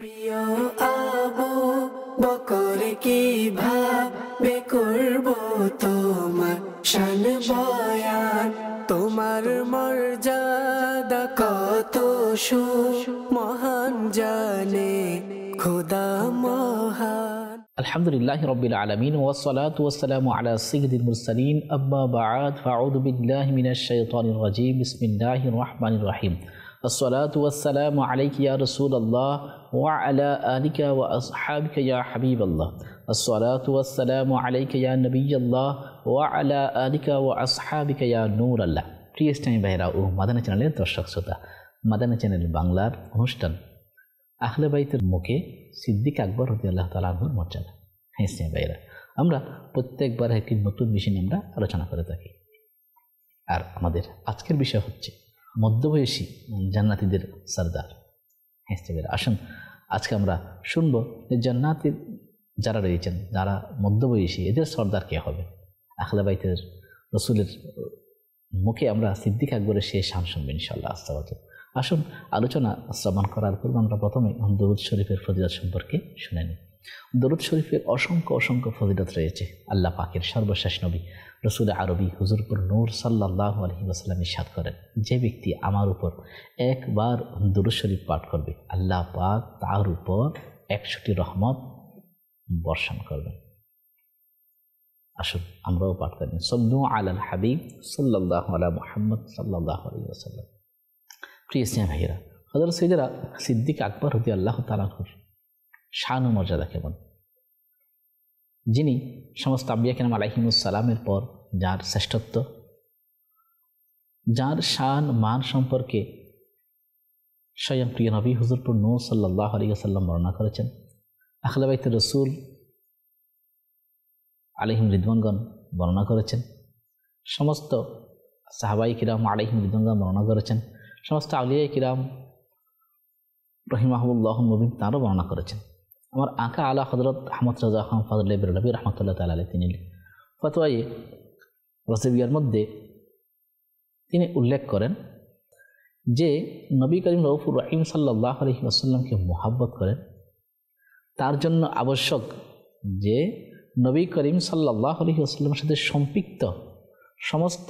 প্রিয় আবু বকর কিভাবে করব তোমার শান বয়ান, তোমার মর্যাদা কত মহান জানে খোদা মহান। আলহামদুলিল্লাহি রাব্বিল আলামিন ওয়াসসালাতু ওয়াসসালামু আলা সাইয়্যিদিল মুরসালিন আম্মা বা'দ ফাআউযু বিল্লাহি মিনাশ শাইতানির রাজীম বিসমিল্লাহির রহমানির রহিম। আসসালাতু ওয়াসসালামু আলাইকা ইয়া রাসূলুল্লাহ ওয়া আলা আলিকা ওয়া আসহাবিকা ইয়া হাবিবাল্লাহ। আসসালাতু ওয়াসসালামু আলাইকা ইয়া নবিয়াল্লাহ ওয়া আলা আলিকা ওয়া আসহাবিকা ইয়া নূরাল্লাহ। প্রিয় ইসলামী ভাইরা ও মাদানী চ্যানেলের দর্শক শ্রোতা, মাদানী চ্যানেল বাংলার অনুষ্ঠান আহলে বাইতের মুখে সিদ্দিক আকবর রাদিয়াল্লাহু তাআলা আনহুর মর্যাদা। হ্যাঁ ইসলামী ভাইরা, আমরা প্রত্যেকবার একটি নতুন বিষয় নিয়ে আমরা আলোচনা করে থাকি। আর আমাদের আজকের বিষয় হচ্ছে মধ্যবয়সী জান্নাতীদের সরদার। হ্যাঁ ইসলামী ভাইরা, আসুন আজকে আমরা শুনবো যে জান্নাতীর যারা রয়েছেন, যারা মধ্যবয়সী, এদের সরদার কে হবে। আহলে বাইতের রসুলের মুখে আমরা সিদ্দিক আকবরের সেই শান শুনবো ইনশাআল্লাহ। আসুন আলোচনা শ্রবণ করার পূর্বে আমরা প্রথমে দরুদ শরীফের ফজিলত সম্পর্কে শুনে নিই। দরুদ শরীফের অসংখ্য ফজিলত রয়েছে। আল্লাহ পাকের সর্বশেষ নবী রসুল আরবি হুজুরপুর নূর সাল্লাল্লাহু আলাইহি ওয়াসাল্লাম ইরশাদ করেন, যে ব্যক্তি আমার উপর একবার দরুদ শরীফ পাঠ করবে, আল্লাহ পাক তার উপর 100টি রহমত বর্ষণ করবেন। আসুন আমরাও পাঠ করি, সাল্লু আলাল হাবিব সাল্লাল্লাহু আলা মুহাম্মদ সাল্লাল্লাহু আলাইহি ওয়াসাল্লাম। প্রিয় ইসলামী ভাইয়েরা, হযরত সাইয়েদনা সিদ্দিক আকবর রাদিয়াল্লাহু তাআলা আনহুর শান ও মর্যাদা কেমন, যিনি সমস্ত আম্বিয়া কিরাম আলাইহিমুস সালামের পর যার শ্রেষ্ঠত্ব, যার শান মান সম্পর্কে স্বয়ং প্রিয় নবী হুজুরপুর নূর সাল্লাল্লাহু আলাইহি ওয়াসাল্লাম বর্ণনা করেছেন। আহলে বাইতের রাসূল আলাইহিম রিদওয়ানগণ বর্ণনা করেছেন, সমস্ত সাহাবায়ে কিরাম আলাইহিম রিদওয়ানগণ বর্ণনা করেছেন, সমস্ত আউলিয়া কিরাম রহিমাহুল্লাহ মুবিন তাঁরও বর্ণনা করেছেন। আমার আঁকা আলা হযরত আহমদ রাজা খান ফাজলে বেরলভী রহমতুল্লাহ তাআলা আলাইহি তিনি ফতোয়ায়ে রসিবিয়ার মধ্যে তিনি উল্লেখ করেন যে নবী করিম রউফুর রহিম সাল্লাল্লাহু আলাইহি ওয়াসাল্লামকে মুহাব্বত করেন, তার জন্য আবশ্যক যে নবী করিম সাল্লাল্লাহু আলাইহি ওয়াসাল্লামের সাথে সম্পৃক্ত সমস্ত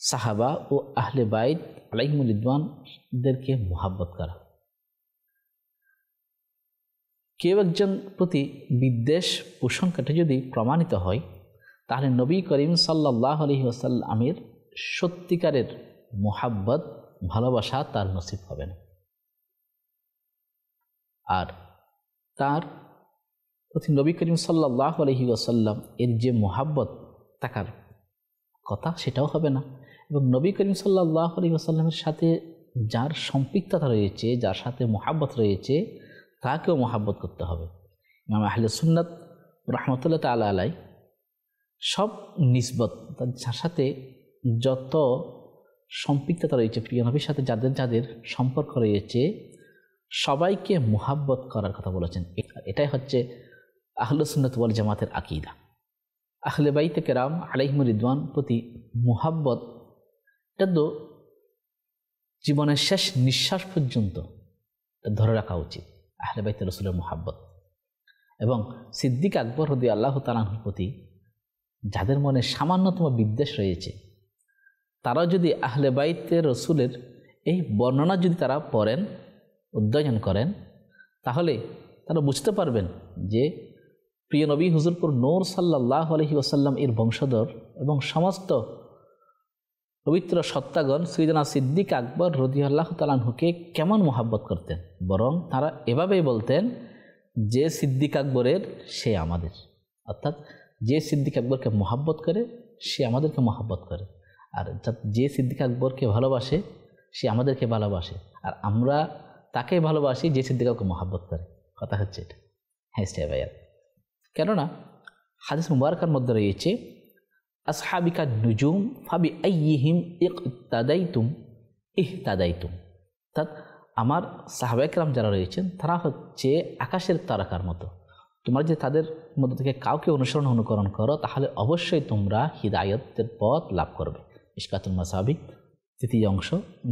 সাহাবা ও আহলে বাইত আলাইহিমুর রিদওয়ানদেরকে মুহাব্বত করা। কেউ একজন প্রতি বিদ্বেষ পোষণ কাটে যদি প্রমাণিত হয়, তাহলে নবী করিম সাল্লাল্লাহু আলাইহি ওয়াসাল্লামের সত্যিকারের মুহাব্বত ভালোবাসা তার নসিব হবে না। আর তার প্রতি নবী করিম সাল্লাল্লাহু আলাইহি ওয়াসাল্লাম এর যে মুহাব্বত থাকার কথা সেটাও হবে না। এবং নবী করিম সাল্লাল্লাহু আলাইহি ওয়াসাল্লামের সাথে যার সম্পৃক্ততা রয়েছে, যার সাথে মুহাব্বত রয়েছে, তাকেও মুহাব্বত করতে হবে। ইমাম আহলে সুন্নাত রাহমাতুল্লাহ তাআলা আলাই সব নিসবত, যার সাথে যত সম্পৃক্ততা রয়েছে, প্রিয় নবীর সাথে যাদের যাদের সম্পর্ক রয়েছে, সবাইকে মুহাব্বত করার কথা বলেছেন। এটাই হচ্ছে আহলে সুন্নাত ওয়াল জামাতের আকীদা। আহলে বাইতে কেরাম আলাইহিমুর রিদওয়ান প্রতি মুহাব্বত, এটা তো জীবনের শেষ নিঃশ্বাস পর্যন্ত ধরে রাখা উচিত, আহলে বাইতে রসুলের মুহাব্বত। এবং সিদ্দিক আকবর রাদিয়াল্লাহু তাআলা আনহুর প্রতি যাদের মনে সামান্যতম বিদ্বেষ রয়েছে, তারা যদি আহলে বাইতে রসুলের এই বর্ণনা যদি তারা পড়েন, অধ্যয়ন করেন, তাহলে তারা বুঝতে পারবেন যে প্রিয় নবী হুজুরপুর নূর সাল্লাল্লাহু আলাইহি ওয়াসাল্লাম এর বংশধর এবং সমস্ত পবিত্র সত্তাগণ সাইয়েদনা সিদ্দিক আকবর রাদিয়াল্লাহু তাআলা আনহুকে কেমন মুহাব্বত করতেন। বরং তারা এভাবেই বলতেন যে সিদ্দিক আকবরের সে আমাদের, অর্থাৎ যে সিদ্দিক আকবরকে মুহাব্বত করে সে আমাদেরকে মুহাব্বত করে, আর যে সিদ্দিক আকবরকে ভালোবাসে সে আমাদেরকে ভালোবাসে, আর আমরা তাকে ভালোবাসি যে সিদ্দিক আকবরকে মুহাব্বত করে। কথা হচ্ছে এটা। হ্যাঁ স্টে ভাইয়া, কেননা হাদিস মুবারকার মধ্যে রয়েছে আসহাবিকা নুজুম ফাবি আইয়িহিম ইকতাদাইতুম ইহতাদাইতুম, অর্থাৎ আমার সাহাবায়ে কেরাম যারা রয়েছেন তারা হচ্ছে আকাশের তারকার মতো, তোমরা যে তাদের মধ্যে থেকে কাউকে অনুকরণ করো, তাহলে অবশ্যই তোমরা হিদায়াতের পথ লাভ করবে। মিশকাতুল মাসাবিহ দ্বিতীয় অংশ,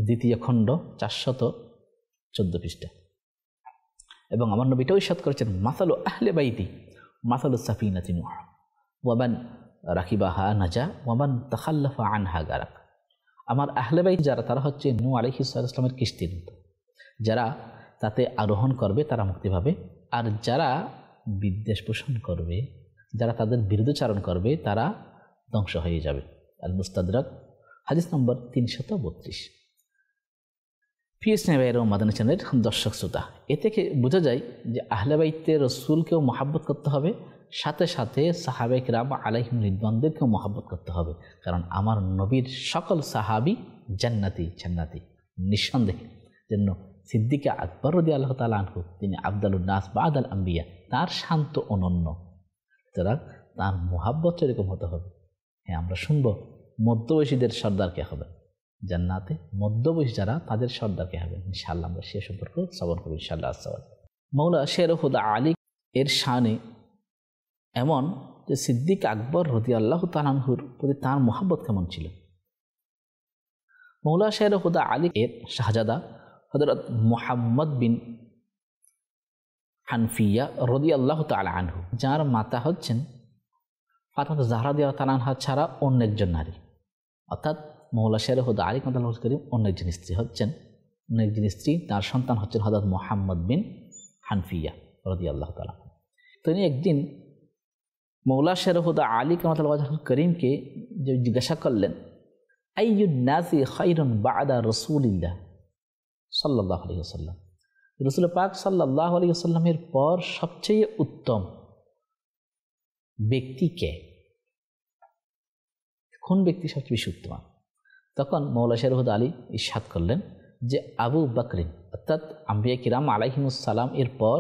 দ্বিতীয় খণ্ড, 414 পৃষ্ঠা। এবং আমার নবীটাও ইরশাদ করেছেন মাসালু আহলে বাইতি মাসালু সাফিনাতি নূহ ওয়ামান রাকিবাহা নাজা ওয়ামান তাখাল্লাফা আনহা গারাক। আমার আহলে বাইত যারা, তারা হচ্ছে নূহ আলাইহিস সালামের কিস্তির মতো, যারা তাতে আরোহণ করবে তারা মুক্তি পাবে, আর যারা বিদ্বেষ পোষণ করবে, যারা তাদের বিরুদ্ধাচরণ করবে, তারা ধ্বংস হয়ে যাবে। আল মুস্তাদরাক হাদিস নম্বর 332। পিএস নেবের মাদানী চ্যানেলের দর্শক শ্রোতা, এ থেকে বোঝা যায় যে আহলে বাইতে রসুলকেও মহাব্বত করতে হবে, সাথে সাথে সাহাবে কিরাম আলাইহিম রিদওয়ানদেরকেও মহাব্বত করতে হবে। কারণ আমার নবীর সকল সাহাবি জান্নাতি জান্নাতি নিঃসন্দেহে। জন্য সিদ্দিকে আকবর রাদিয়াল্লাহু তাআলা আনহু, তিনি আফদালুন নাস বাদাল আম্বিয়া, তার শান্ত অনন্য, সুতরাং তার মহাব্বত এরকম হতে হবে। হ্যাঁ, আমরা শুনবো মধ্যবয়সীদের সর্দারকে হবে জান্নাতে, মধ্যবয়সী যারা তাদের সর্দারকে হবে ইনশাআল্লাহ। আমরা সে সম্পর্কে শ্রবণ করব ইনশাআল্লাহ। মৌলা শের হুদা আলী এর শানে এমন যে সিদ্দিক আকবর রাদিয়াল্লাহু তাআলা আনহুর প্রতি তাঁর মহাব্বত কেমন ছিল। মৌলা শের হুদা আলী এর শাহজাদা হযরত মুহাম্মদ বিন হানফিয়া রাদিয়াল্লাহু তাআলা আনহু, যার মাতা হচ্ছেন ফাতেমা জাহরা রাদিয়াল্লাহু তাআলা আনহা ছাড়া অন্য একজন নারী, অর্থাৎ মৌলা শের হুদা আলী রাদিয়াল্লাহু করিম অন্য একজন স্ত্রী হচ্ছেন, অন্য একজন স্ত্রী, তার সন্তান হচ্ছেন হযরত মুহাম্মদ বিন হানফিয়া রাদিয়াল্লাহু তাআলা। তিনি একদিন মৌলা শের হুদা আলী রাদিয়াল্লাহু করিমকে জিজ্ঞাসা করলেন, আইয়ুন নাসি খায়রুন বা'দা রাসূলিল্লাহ সাল্লাল্লাহু আলাইহি ওয়াসাল্লাম, রাসূল পাক সাল্লাল্লাহু আলাইহি ওয়াসাল্লামের পর সবচেয়ে উত্তম ব্যক্তি কে, কোন ব্যক্তি সবচেয়ে বেশি উত্তম? তখন মৌলা শের হুদা আলী ইরশাদ করলেন যে আবু বকরিন, অর্থাৎ আম্বিয়া কিরাম আলাইহিমুস সালাম এর পর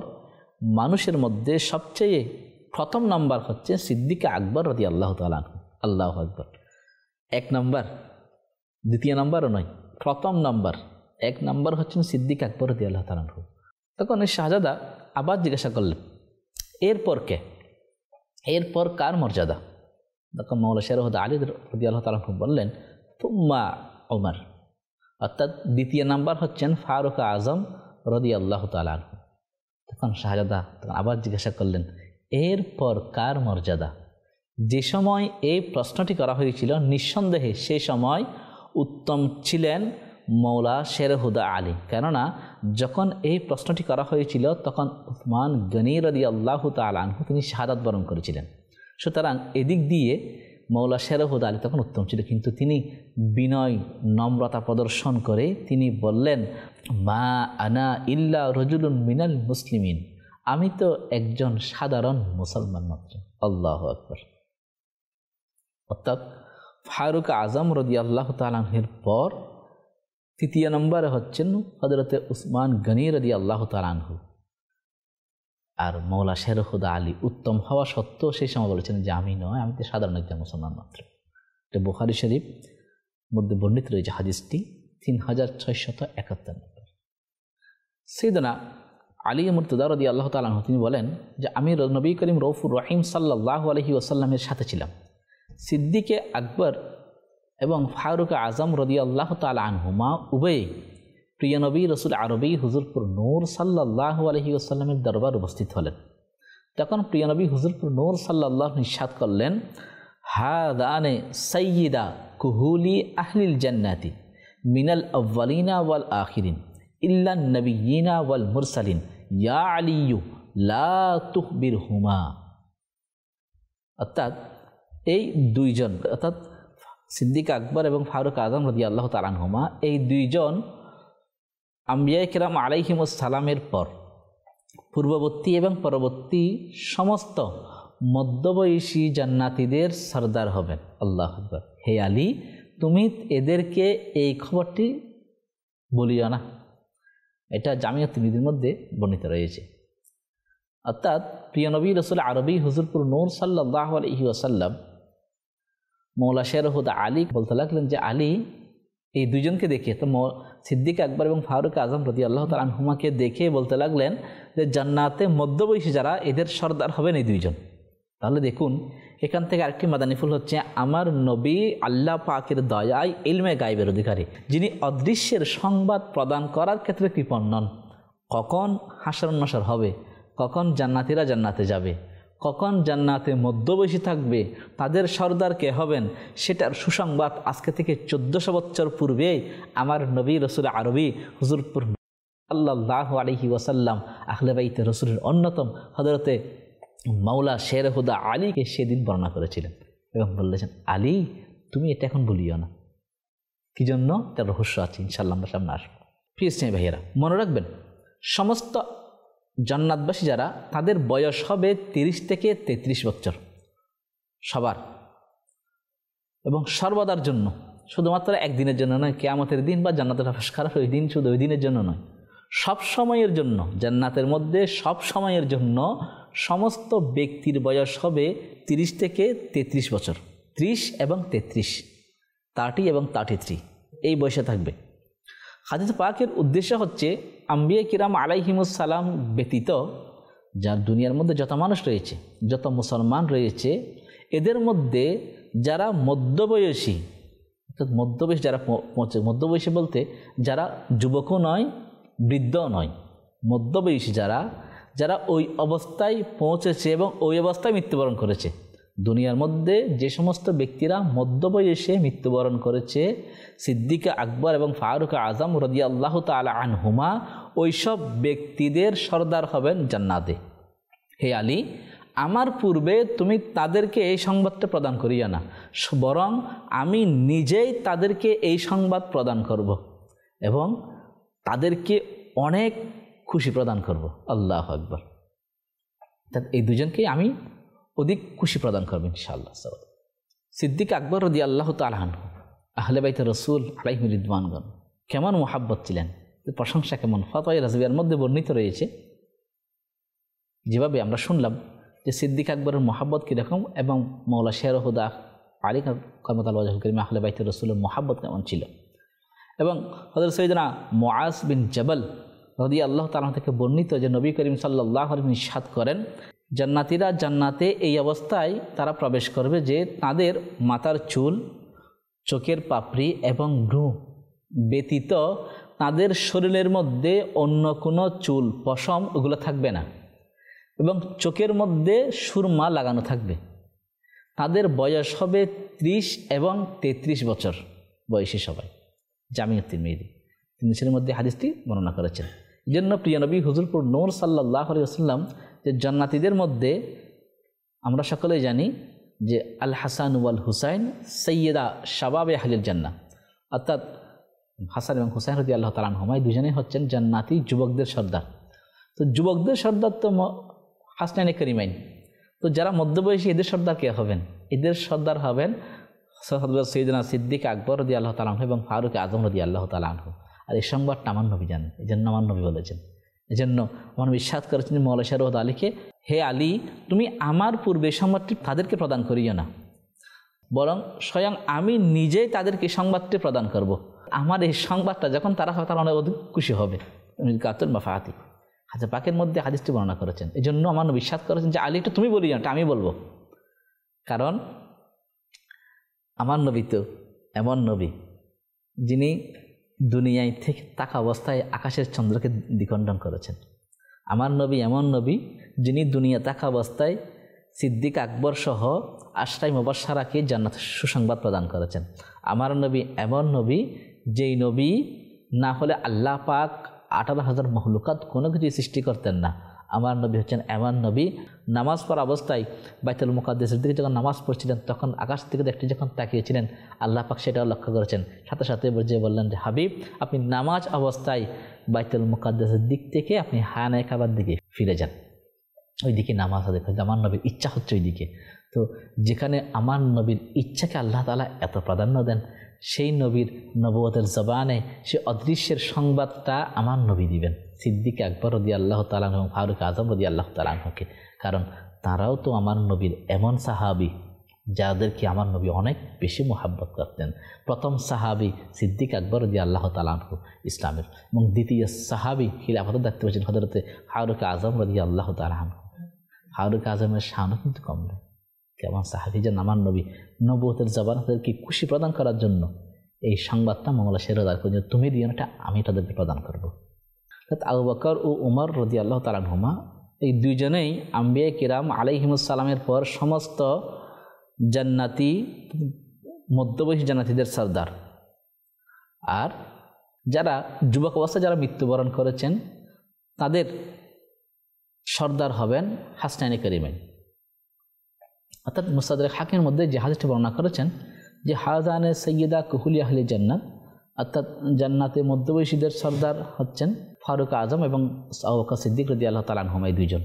মানুষের মধ্যে সবচেয়ে প্রথম নাম্বার হচ্ছে সিদ্দিক আকবর রাদিয়াল্লাহু তাআলা আনহু। আল্লাহু আকবার। এক নাম্বার, দ্বিতীয় নাম্বারও নয়, প্রথম নাম্বার, এক নাম্বার হচ্ছেন সিদ্দিক আকবর রাদিয়াল্লাহু তাআলা আনহু। তখন এই শাহজাদা আবার জিজ্ঞাসা করলেন, এরপর কে, এরপর কার মর্যাদা? তখন মৌলা শের হুদা আলী রাদিয়াল্লাহু তাআলা আনহু বললেন, তুম্মা ওমর, অর্থাৎ দ্বিতীয় নাম্বার হচ্ছেন ফারুক আজম রাদিয়াল্লাহু তাআলা আনহু। তখন শাহজাদা আবার জিজ্ঞাসা করলেন, এরপর কার মর্যাদা? যে সময় এই প্রশ্নটি করা হয়েছিল নিঃসন্দেহে সে সময় উত্তম ছিলেন মৌলা শের হুদা আলী, কেননা যখন এই প্রশ্নটি করা হয়েছিল তখন উসমান গনি রাদিয়াল্লাহু তাআলা আনহু তিনি শাহাদাত বরণ করেছিলেন। সুতরাং এদিক দিয়ে মৌলা শের হুদা আলী তখন উত্তম ছিল, কিন্তু তিনি বিনয় নম্রতা প্রদর্শন করে তিনি বললেন, মা আনা ইল্লা রজুলুন মিনাল মুসলিমিন, আমি তো একজন সাধারণ মুসলমান মাত্র। আল্লাহু আকবার। অর্থাৎ ফারুক আজম রাদিয়াল্লাহু তাআলা আনহুর পর তৃতীয় নম্বরে হচ্ছেন হযরতে উসমান গনি রাদিয়াল্লাহু তাআলা আনহু। আর মৌলা শের হুদা আলী উত্তম হওয়া সত্ত্বেও সেই সময় বলেছেন যে আমি নয়, আমি তো সাধারণ একজন মুসলমান মাত্র। এটা বুখারী শরীফ মধ্যে বর্ণিত রয়েছে হাদিসটি 3671 নম্বর। সাইয়েদনা আলী মুর্তজা রাদিয়াল্লাহু তাআলা আনহু তিনি বলেন যে আমি নবী করিম রউফুর রহিম সাল্লাল্লাহু আলাইহি ওয়াসাল্লামের সাথে ছিলাম। সিদ্দিকে আকবর এবং ফারুক আজম রাদিয়াল্লাহু তাআলা আনহুমা উভয়ে প্রিয় নবী রসুল আরবি হুজুরপুর নূর সাল্লাল্লাহু আলাইহি ওয়াসাল্লামের দরবার উপস্থিত হলেন। তখন প্রিয় নবী হুজুরপুর নূর সাল্লাল্লাহু ইরশাদ করলেন, হাদানে সাইয়্যিদা কুহুলি আহলিল জান্নাতি মিনাল আউয়ালিনা ওয়াল আখিরিন ইল্লা নবিয়িনা ওয়াল মুরসালিন ইয়া আলিয়্যু লা তুখবিরহুমা। অর্থাৎ এই দুইজন, অর্থাৎ সিদ্দিক আকবর এবং ফারুক আজম রাদিয়াল্লাহু তাআলা আনহুমা, এই দুইজন আম্বিয়া কিরাম আলাইহিমুস সালামের পর পূর্ববর্তী এবং পরবর্তী সমস্ত মধ্যবয়সী জান্নাতীদের সরদার হবেন। আল্লাহু আকবার। হে আলী, তুমি এদেরকে এই খবরটি বলিও না। এটা জামিয়া তিরমিজির মধ্যে বর্ণিত রয়েছে। অর্থাৎ প্রিয় নবী রসুল আরবি হুজুরপুর নূর সাল্লাল্লাহু আলাইহি ওয়াসাল্লাম মৌলা শের হুদা আলী বলতে লাগলেন যে আলী, এই দুইজনকে দেখে, তো সিদ্দিক আকবর এবং ফারুক আজম রাদিয়াল্লাহু তাআলা আনহুমাকে দেখে বলতে লাগলেন যে জান্নাতে মধ্যবয়সী যারা এদের সর্দার হবেন এই দুইজন। তাহলে দেখুন এখান থেকে আরেকটি মাদানিফুল হচ্ছে, আমার নবী আল্লাহ পাকের দয়ায় ইলমে গায়বের অধিকারী, যিনি অদৃশ্যের সংবাদ প্রদান করার ক্ষেত্রে কৃপণ নন, কখন হাসর নাসর হবে, কখন জান্নাতীরা জান্নাতে যাবে, কখন জান্নাতে মধ্যবয়সী থাকবে, তাদের সর্দার কে হবেন, সেটার সুসংবাদ আজকে থেকে 1400 বছর পূর্বে আমার নবী রসুল আরবি হুজুরপুর সাল্লাল্লাহু আলাইহি ওয়াসাল্লাম আহলে বাইতে রসুলের অন্যতম হযরতে মাওলা শের হুদা আলীকে সেদিন বর্ণনা করেছিলেন এবং বলেছেন, আলী তুমি এটা এখন বলিও না। কি জন্য? তার রহস্য আছে, ইনশাআল্লাহ আমরা সামনে আসবো। প্রিয় স্নেহী ভাইয়েরা, মনে রাখবেন সমস্ত জান্নাতবাসী যারা, তাদের বয়স হবে 30 থেকে 33 বছর সবার, এবং সর্বদার জন্য, শুধুমাত্র একদিনের জন্য নয়, কিয়ামতের দিন বা জান্নাতের আবিষ্কার ওই দিন, শুধু ওই দিনের জন্য নয়, সব সময়ের জন্য, জান্নাতের মধ্যে সব সময়ের জন্য সমস্ত ব্যক্তির বয়স হবে 30 থেকে 33 বছর। 30 এবং 33, 30 এবং 33 এই বয়সে থাকবে। হাদিস পাকের উদ্দেশ্য হচ্ছে আম্বিয়া কিরাম আলাইহিমুস সালাম ব্যতীত যার দুনিয়ার মধ্যে যত মানুষ রয়েছে, যত মুসলমান রয়েছে, এদের মধ্যে যারা মধ্যবয়সী, অর্থাৎ মধ্যবয়স যারা পৌঁছে, মধ্যবয়সী বলতে যারা যুবকও নয় বৃদ্ধও নয়, মধ্যবয়সী যারা, যারা ওই অবস্থায় পৌঁছেছে এবং ওই অবস্থায় মৃত্যুবরণ করেছে। দুনিয়ার মধ্যে যে সমস্ত ব্যক্তিরা মধ্যবয়সে মৃত্যুবরণ করেছে, সিদ্দিক আকবর এবং ফারুক আজম রাদিয়াল্লাহু তাআলা আনহুমা, ওইসব ব্যক্তিদের সর্দার হবেন জান্নাতে। হে আলী, আমার পূর্বে তুমি তাদেরকে এই সংবাদটা প্রদান করিয়া না, বরং আমি নিজেই তাদেরকে এই সংবাদ প্রদান করব এবং তাদেরকে অনেক খুশি প্রদান করব। আল্লাহু আকবার। এই দুজনকে আমি অধিক খুশি প্রদান করবেন ইনশাআল্লাহ। সিদ্দিক আকবর রাদিয়াল্লাহু তাআলা আনহু, আহলে বাইতে রসুল আলাইহিম রিদওয়ানগণ, কেমন মুহাব্বত ছিলেন, প্রশংসা কেমন। ফাতওয়ায়ে রাজবিয়ার মধ্যে বর্ণিত রয়েছে, যেভাবে আমরা শুনলাম যে সিদ্দিক আকবরের মুহাব্বত কীরকম এবং মৌলা শের হুদা আলী কামাতাল ওয়াজহুল কারীম আহলে বাইতে রসুলের মুহাব্বত কেমন ছিল। এবং হযরত সাইয়েদনা মুআজ বিন জাবাল রাদিয়াল্লাহু তাআলা থেকে বর্ণিত যে নবী করিম সাল্লাল্লাহু আলাইহি ওয়াসাল্লাম ইরশাদ করেন, জান্নাতীরা জান্নাতে এই অবস্থায় তারা প্রবেশ করবে যে তাদের মাথার চুল, চোখের পাপড়ি এবং ভ্রু ব্যতীত তাদের শরীরের মধ্যে অন্য কোনো চুল, পশম ওগুলো থাকবে না, এবং চোখের মধ্যে সুরমা লাগানো থাকবে। তাদের বয়স হবে 30 এবং 33 বছর বয়সী সবাই। জামিউত তিরমিজি তিরমিজির মধ্যে হাদিসটি বর্ণনা করেছেন। এই জন্য প্রিয় নবী হুজুরপুর নূর সাল্লাল্লাহু আলাইহি ওয়াসাল্লাম যে জান্নাতীদের মধ্যে আমরা সকলেই জানি যে আল হাসান ওয়াল হুসাইন সৈয়দা শাবাবে আহলিল জান্নাহ, অর্থাৎ হাসান এবং হুসাইন রাদিয়াল্লাহু তাআলা আনহুমা দুজনেই হচ্ছেন জান্নাতি যুবকদের সর্দার। তো যুবকদের সর্দার তো হাসনাইনে করিমাইন, তো যারা মধ্যবয়সী এদের সর্দার কে হবেন? এদের সর্দার হবেন সৈয়দনা সিদ্দিক আকবর রাদিয়াল্লাহু তাআলা আনহু এবং ফারুক আজম রাদিয়াল্লাহু তাআলা আনহু। আর এই সংবাদটা আমার নবী জানেন, এই জন্য আমার নবী বলেছেন, এই জন্য আমার নবী ইরশাদ করেছেন মৌলা শের হুদা আলীকে, হে আলী, তুমি আমার পূর্বে সংবাদটি তাদেরকে প্রদান করিও না, বরং স্বয়ং আমি নিজেই তাদেরকে সংবাদটি প্রদান করব। আমার এই সংবাদটা যখন তারা হবে, তারা অনেক অধিক খুশি হবে। কাতুল মাফাতি হাদিস পাকের মধ্যে হাদিসটি বর্ণনা করেছেন। এই জন্য আমার নবী ইরশাদ করেছেন যে আলী, এটা তুমি বলি না, এটা আমি বলবো। কারণ আমার নবী তো এমন নবী যিনি দুনিয়ায় থেকে থাকা অবস্থায় আকাশের চন্দ্রকে দ্বিখণ্ডন করেছেন। আমার নবী এমন নবী যিনি দুনিয়া থাকা অবস্থায় সিদ্দিক আকবর সহ আশরাই মুবাশশারাকে জান্নাতের সুসংবাদ প্রদান করেছেন। আমার নবী এমন নবী যেই নবী না হলে আল্লাহ পাক 18,000 মখলুকাত কোনো কিছু সৃষ্টি করতেন না। আমার নবী হচ্ছেন এমন নবী, নামাজ পড়া অবস্থায় বাইতুল মুকাদ্দাসের দিকে যখন নামাজ পড়ছিলেন, তখন আকাশ থেকে একটি যখন তাকিয়েছিলেন, আল্লাহ পাক সেটাও লক্ষ্য করেছেন। সাথে সাথে যে বললেন যে হাবিব, আপনি নামাজ অবস্থায় বাইতুল মুকাদ্দাসের দিক থেকে আপনি খানায়ে কাবার দিকে ফিরে যান, ওই দিকে নামাজ আদায় করেন। আমার নবীর ইচ্ছা হচ্ছে ওই দিকে। তো যেখানে আমার নবীর ইচ্ছাকে আল্লাহ তাআলা এত প্রাধান্য দেন, সেই নবীর নবুয়তের জবানে সে অদৃশ্যের সংবাদটা আমার নবী দিবেন সিদ্দিক আকবর রাদিয়াল্লাহু তাআলা এবং ফারুক আজম রাদিয়াল্লাহু তাআলা আনহুকে। কারণ তারাও তো আমার নবীর এমন সাহাবী যাদেরকে আমার নবী অনেক বেশি মুহাব্বত করতেন। প্রথম সাহাবী সিদ্দিক আকবর রাদিয়াল্লাহু তাআলা আনহু ইসলামের, এবং দ্বিতীয় সাহাবী খিলাফতের দায়িত্ব পেয়েছেন হযরতে ফারুক আজম রাদিয়াল্লাহু তাআলা আনহু। ফারুক আজমের শানও কিন্তু কম নয়। কেমন সাহাবী যেন আমার নবী নবুয়তের জবান তাদেরকে খুশি প্রদান করার জন্য এই সংবাদটা মৌলা শের হুদা করেন, তুমি দিও না, আমি তাদেরকে প্রদান করব। আবু বকর ও উমর রাদিয়াল্লাহু তাআলা আনহুমা এই দুইজনেই আম্বিয়া কিরাম আলাইহিমুস সালামের পর সমস্ত জান্নাতি মধ্যবয়সী জান্নাতীদের সর্দার। আর যারা যুবক অবস্থায় যারা মৃত্যুবরণ করেছেন তাদের সর্দার হবেন হাসনাইনে কারিমাইন। অর্থাৎ মুস্তাদরাক হাকিমের মধ্যে যে হাদিসটি বর্ণনা করেছেন যে হাজানে সৈয়দা কুহুলি আহলি জান্নাত, অর্থাৎ জান্নাতে মধ্যবয়সীদের সর্দার হচ্ছেন ফারুক আজম এবং আবু বকর সিদ্দিক রাদিয়াল্লাহু তাআলা আনহুমা। এই দুইজন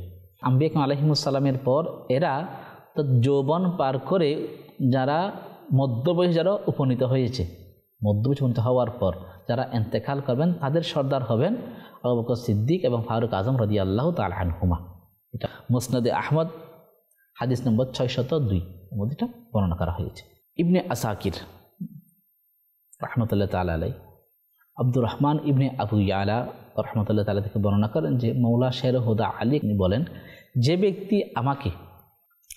আম্বিয়া কিরাম আলাইহিমুস সালামের পর এরা তো যৌবন পার করে যারা মধ্যবয়স যারা উপনীত হয়েছে, মধ্যবয়স উপনীত হওয়ার পর যারা ইন্তেকাল করবেন তাদের সর্দার হবেন আবু বকর সিদ্দিক এবং ফারুক আজম রাদিয়াল্লাহু তাআলা আনহুমা। এটা মুসনাদে আহমদ হাদিস নম্বর 602 মধ্যে এটা বর্ণনা করা হয়েছে। ইবনে আসাকির রহমতুল্লাহ তাআলা আলাইহি আব্দুর রহমান ইবনে আবু ইয়ালা রহমতুল্লাহ তাআলা থেকে বর্ণনা করেন যে মৌলা শের হুদা আলী বলেন, যে ব্যক্তি আমাকে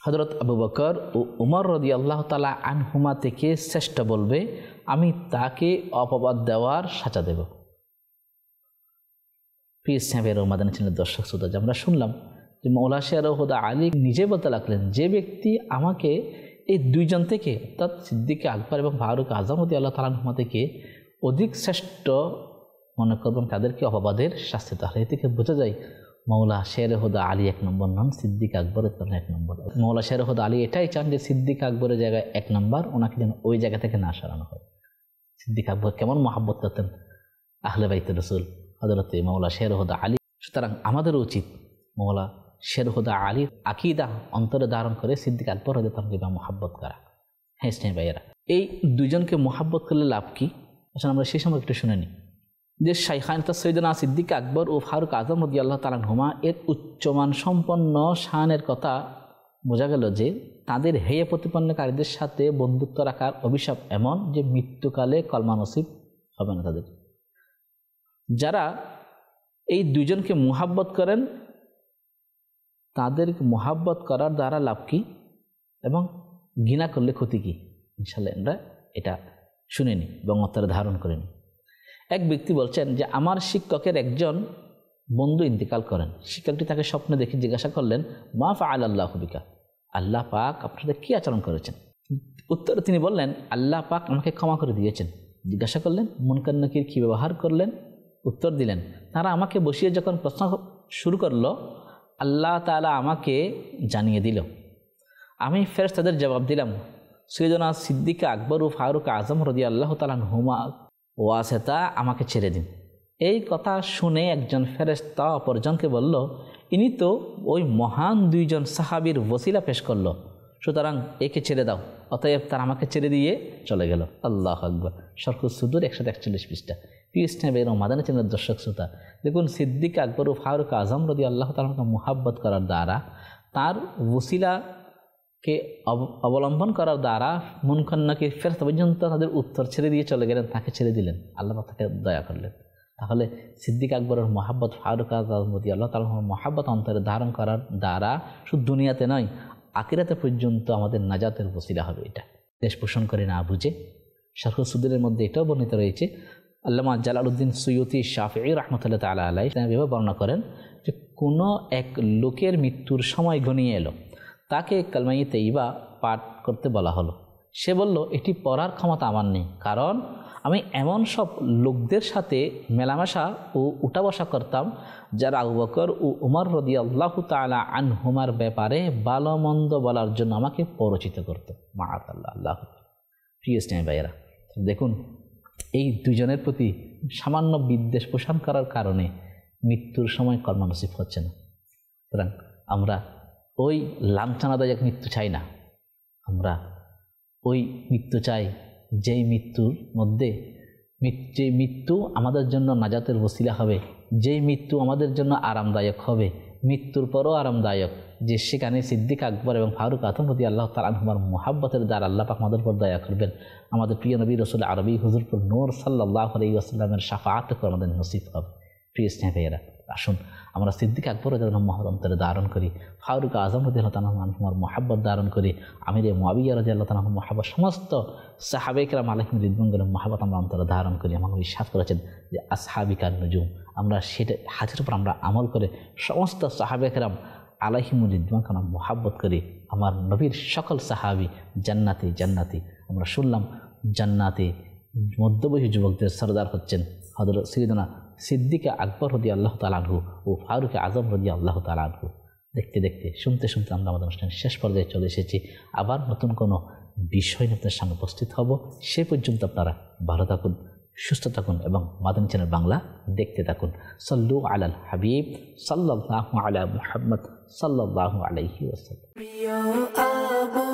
হযরত আবু বকর ও উমর রাদিয়াল্লাহু তাআলা আনহুমা থেকে শ্রেষ্ঠ বলবে, আমি তাকে অপবাদ দেওয়ার সাজা দেব। প্রিয় সাহেবের মাদানী চ্যানেলের দর্শক শ্রোতা, আমরা শুনলাম যে মৌলা শের হুদা আলী নিজে বলতে লাগলেন, যে ব্যক্তি আমাকে এই দুইজন থেকে অর্থাৎ সিদ্দিক আকবর এবং ফারুক আজম রাদিয়াল্লাহু তাআলা আনহুমা থেকে অধিক শ্রেষ্ঠ মনে করবেন তাদেরকে অপবাদের শাস্তি দেওয়া। এ থেকে বোঝা যায় মৌলা শের হুদা আলী 1 নম্বর নন, সিদ্দিক আকবরের তুলনায় 1 নম্বর। মৌলা শের হুদা আলী এটাই চান যে সিদ্দিক আকবরের জায়গায় 1 নম্বর, ওনাকে যেন ওই জায়গা থেকে না সরানো হয়। সিদ্দিক আকবর কেমন মহাব্বত করতেন আহলে বাইতুর রাসূল হযরত মৌলা শের হুদা আলী। সুতরাং আমাদের উচিত মৌলা শের হুদা আলীর আকীদা অন্তরে ধারণ করে সিদ্দিক আকবর রাদিয়াল্লাহু তাআলা মহাব্বত করা। হ্যাঁ স্নেহ ভাইয়েরা, এই দুইজনকে মহাব্বত করলে লাভ কি? আসলে আমরা সেই সময় একটু শুনে নিই যে শাইখান সৈয়দনা সিদ্দিক আকবর ও ফারুক আজম রাদিয়াল্লাহু তাআলা আনহুমা এর উচ্চমান সম্পন্ন শানের কথা বোঝা গেল যে তাদের হেয় প্রতিপন্নকারীদের সাথে বন্ধুত্ব রাখার অভিশাপ এমন যে মৃত্যুকালে কলমা নসিব হবে না তাদের। যারা এই দুইজনকে মুহাব্বত করেন তাদের মুহাব্বত করার দ্বারা লাভ কি এবং ঘৃণা করলে ক্ষতি কি, ইনশাআল্লাহ আমরা এটা শুনে নিই এবং অন্তরে ধারণ করে নিই। এক ব্যক্তি বলছেন যে আমার শিক্ষকের একজন বন্ধু ইন্তেকাল করেন। শিক্ষকটি তাকে স্বপ্নে দেখে জিজ্ঞাসা করলেন, মা ফাআল আল্লাহু বিকা, আল্লাহ পাক আপনাদের কী আচরণ করেছেন? উত্তরে তিনি বললেন, আল্লাহ পাক আমাকে ক্ষমা করে দিয়েছেন। জিজ্ঞাসা করলেন, মুনকার নাকির কী ব্যবহার করলেন? উত্তর দিলেন, তারা আমাকে বসিয়ে যখন প্রশ্ন শুরু করলো আল্লাহ তাআলা আমাকে জানিয়ে দিল। আমি ফেরেশতাদের জবাব দিলাম, সৈয়দনা সিদ্দিক আকবর ও ফারুক আজম রাদিয়াল্লাহু তাআলা আনহুমা ওয়াসিতা আমাকে ছেড়ে দিন। এই কথা শুনে একজন ফেরেশতা অপরজনকে বলল, ইনি তো ওই মহান দুইজন সাহাবীর ওসিলা পেশ করলো, সুতরাং একে ছেড়ে দাও। অতএব তারা আমাকে ছেড়ে দিয়ে চলে গেল। আল্লাহু আকবার। শরহুস সুদূর 141 পৃষ্ঠা। পিএস নেবের মাদানী চ্যানেলের দর্শক শ্রোতা, দেখুন সিদ্দিক আকবর ও ফারুক আজম রাদিয়াল্লাহু তাআলাকে মুহাব্বত করার দ্বারা, তার ওসিলাকে অবলম্বন করার দ্বারা মুনকার নাকির ফেরেশতা পর্যন্ত তাদের উত্তর ছেড়ে দিয়ে চলে গেলেন, তাকে ছেড়ে দিলেন, আল্লাহ তাকে দয়া করলেন। তাহলে সিদ্দিক আকবরের মহাব্বত, ফারুক আজম রাদিয়াল্লাহু তাআলার মহাব্বত অন্তরে ধারণ করার দ্বারা শুধু দুনিয়াতে নয় আখিরাতে পর্যন্ত আমাদের নাজাতের ওসিলা হবে। এটা দেশ পোষণ করে না বুঝে শরহুস সুদূরের মধ্যে এটাও বর্ণিত রয়েছে। আল্লামা জালালউদ্দিন সুয়ুতি শাফিঈ রাহমাতুল্লাহ তাআলা আলাইহি তিনি বর্ণনা করেন যে কোনো এক লোকের মৃত্যুর সময় ঘনিয়ে এলো, তাকে কালমায়ে তাইয়্যিবা পাঠ করতে বলা হলো। সে বলল, এটি পড়ার ক্ষমতা আমার নেই, কারণ আমি এমন সব লোকদের সাথে মেলামেশা ও উঠা বসা করতাম যারা আবু বকর ও উমর রাদিয়াল্লাহু তাআলা আনহুমার ব্যাপারে ভালো মন্দ বলার জন্য আমাকে পরিচিত করত। মাআল্লাহ। আল্লাহ প্রিয় স্নেহ ভাইয়েরা, দেখুন এই দুজনের প্রতি সামান্য বিদ্বেষ পোষণ করার কারণে মৃত্যুর সময় কলমা নসিব হচ্ছে না। সুতরাং আমরা ওই লাঞ্ছনাদায়ক মৃত্যু চাই না, আমরা ওই মৃত্যু চাই যেই মৃত্যুর মধ্যে যে মৃত্যু আমাদের জন্য নাজাতের ওসিলা হবে, যেই মৃত্যু আমাদের জন্য আরামদায়ক হবে, মৃত্যুর পরও আরামদায়ক, যে সেখানে সিদ্দিক আকবর এবং ফারুক আজম রাদিয়াল্লাহু তাআলা আনহুমার মুহাব্বতের দ্বারা আল্লাহ পাক আমাদের উপর দয়া করবেন। আমাদের প্রিয় নবী রাসূল আরবি হুজুরপুর নূর সাল্লাল্লাহু আলাইহি ওয়াসাল্লামের শাফাআত করে আমাদের নসিব হবে। প্রিয় স্নেহ ভাইয়েরা, আসুন আমরা সিদ্দিক আকবর রাদিয়াল্লাহু আনহু অন্তরে ধারণ করি, ফারুক আজম রাদিয়াল্লাহু তাআলা আনহুর মুহাব্বত ধারণ করি, আমির মুআবিয়া রাদিয়াল্লাহু তাআলা আনহুর মুহাব্বত, সমস্ত সাহাবায়ে কেরাম আলাইহিম রিদওয়ানুল্লাহ মুহাব্বত আমরা অন্তরে ধারণ করি। আমার নবী ইরশাদ করেছেন যে আসহাবি কান নুজুম, আমরা সেটা হাদিসের উপর আমরা আমল করে সমস্ত সাহাবায়ে কেরাম আলাইহিম রিদওয়ানকে আমরা মুহাব্বত করি। আমার নবীর সকল সাহাবী জান্নাতি জান্নাতি। আমরা শুনলাম জান্নাতি মধ্যবয়সী যুবকদের সরদার হচ্ছেন হযরত সাইয়্যিদুনা সিদ্দিক আকবর রাদিয়াল্লাহু তাআলা আনহু ও ফারুক আজম রাদিয়াল্লাহু তাআলা আনহু। দেখতে দেখতে শুনতে শুনতে আমরা আমাদের অনুষ্ঠানের শেষ পর্যায়ে চলে এসেছি। আবার নতুন কোনো বিষয় নিয়ে আপনাদের সামনে উপস্থিত হব। সে পর্যন্ত আপনারা ভালো থাকুন, সুস্থ থাকুন এবং মাদানী চ্যানেল বাংলা দেখতে থাকুন। সাল্লু আলাল হাবিব সাল্লাল্লাহু আলা মুহাম্মদ সাল্লাল্লাহু আলাইহি ওয়াসাল্লাম। প্রিয় আবু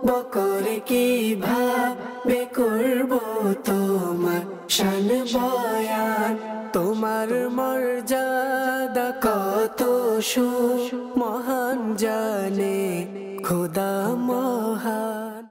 বকর কিভাবে করব তোমার শান বয়ান, তোমার মর্যাদা কত মহান জানে খোদা